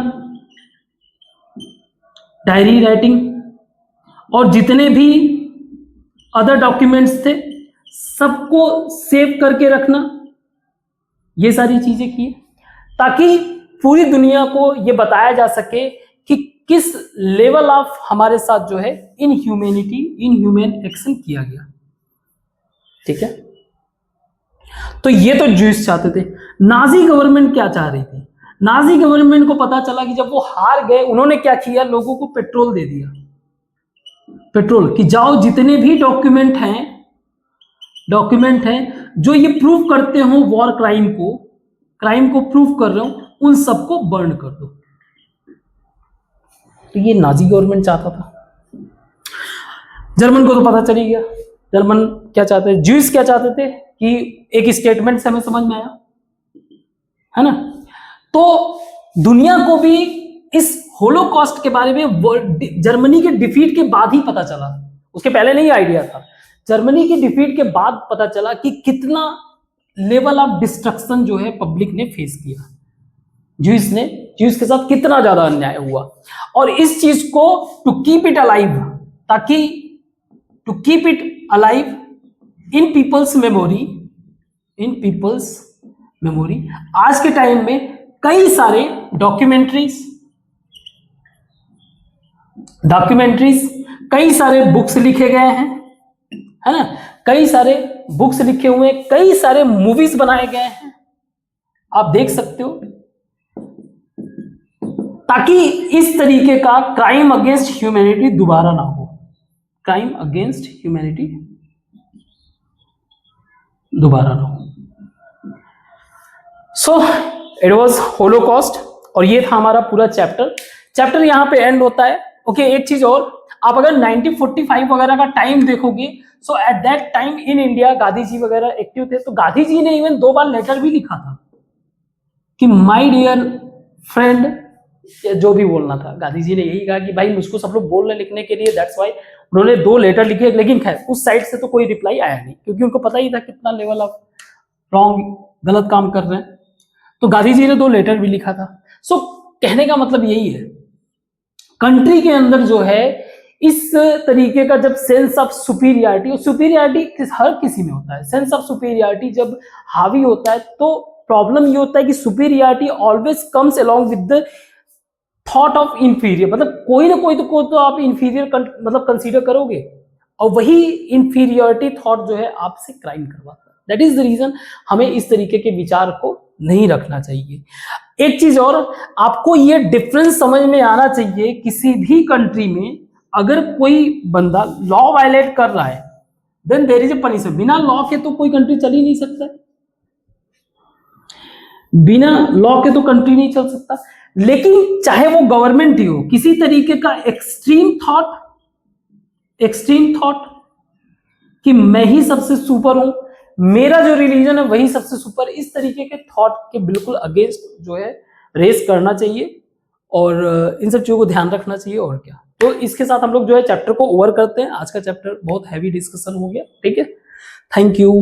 डायरी राइटिंग, और जितने भी अदर डॉक्यूमेंट्स थे सबको सेव करके रखना। ये सारी चीजें की ताकि पूरी दुनिया को ये बताया जा सके कि किस लेवल ऑफ हमारे साथ जो है इनह्यूमन एक्शन किया गया। ठीक है, तो ये तो ज्यूस चाहते थे। नाजी गवर्नमेंट क्या चाह रही थी? नाजी गवर्नमेंट को पता चला कि जब वो हार गए, उन्होंने क्या किया, लोगों को पेट्रोल दे दिया, पेट्रोल, कि जाओ जितने भी डॉक्यूमेंट हैं जो ये प्रूव करते हो वॉर क्राइम को प्रूव कर रहे हो, उन सबको बर्न कर दो। तो ये नाजी गवर्नमेंट चाहता था। जर्मन को तो पता चली गया, जर्मन क्या चाहते थे, ज्यूस क्या चाहते थे कि एक स्टेटमेंट से हमें समझ में आया, है ना। तो दुनिया को भी इस होलोकॉस्ट के बारे में जर्मनी के डिफीट के बाद ही पता चला, उसके पहले नहीं आइडिया था। जर्मनी की डिफीट के बाद पता चला कि कितना लेवल ऑफ डिस्ट्रक्शन जो है पब्लिक ने फेस किया, ज्यूस के साथ कितना ज्यादा अन्याय हुआ। और इस चीज को टू कीप इट अलाइव, ताकि to keep it alive in people's memory, आज के टाइम में कई सारे डॉक्यूमेंट्रीज, कई सारे बुक्स लिखे गए हैं, है ना, कई सारे बुक्स लिखे हुए, कई सारे मूवीज बनाए गए हैं, आप देख सकते हो, ताकि इस तरीके का क्राइम अगेंस्ट ह्यूमैनिटी दोबारा ना हो, सो इट वाज होलोकॉस्ट, और ये था हमारा पूरा चैप्टर यहां पे एंड होता है। ओके, एक चीज और, आप अगर 1945 वगैरह का टाइम देखोगे, so at that time in India Gandhi ji वगैरह एक्टिव थे, तो गांधी जी ने इवन 2 बार लेटर भी लिखा था कि माय डियर फ्रेंड, जो भी बोलना था, गांधी जी ने यही कहा कि भाई मुझको सब लोग बोल रहे लिखने के लिए, दैट्स व्हाई उन्होंने 2 लेटर लिखे। लेकिन खैर उस साइड से तो कोई रिप्लाई आया नहीं, क्योंकि उनको पता ही था कितना लेवल ऑफ रॉन्ग, गलत काम कर रहे हैं। तो गांधी जी ने 2 लेटर भी लिखा था। सो कहने का मतलब यही है, कंट्री के अंदर जो है इस तरीके का जब सेंस ऑफ सुपीरियरिटी, और सुपीरियरिटी हर किसी में होता है, सेंस ऑफ सुपीरियरिटी जब हावी होता है, तो प्रॉब्लम ये होता है कि superiority always comes along with the thought of inferior, मतलब कोई ना कोई तो आप इंफीरियर मतलब कंसीडर करोगे, और वही इंफीरियरिटी थॉट जो है आपसे क्राइम करवाता है। दैट इज द रीजन हमें इस तरीके के विचार को नहीं रखना चाहिए। एक चीज और, आपको ये डिफरेंस समझ में आना चाहिए, किसी भी कंट्री में अगर कोई बंदा लॉ वायलेट कर रहा है, then there is a punishment. बिना लॉ के तो कोई कंट्री चल ही नहीं सकता, बिना लॉ के तो कंट्री नहीं चल सकता। लेकिन चाहे वो गवर्नमेंट ही हो, किसी तरीके का एक्सट्रीम थॉट कि मैं ही सबसे सुपर हूं, मेरा जो रिलीजन है वही सबसे सुपर, इस तरीके के थॉट के बिल्कुल अगेंस्ट जो है रेस करना चाहिए, और इन सब चीजों को ध्यान रखना चाहिए। और क्या, तो इसके साथ हम लोग जो है चैप्टर को ओवर करते हैं। आज का चैप्टर बहुत हैवी डिस्कशन हो गया, ठीक है, थैंक यू।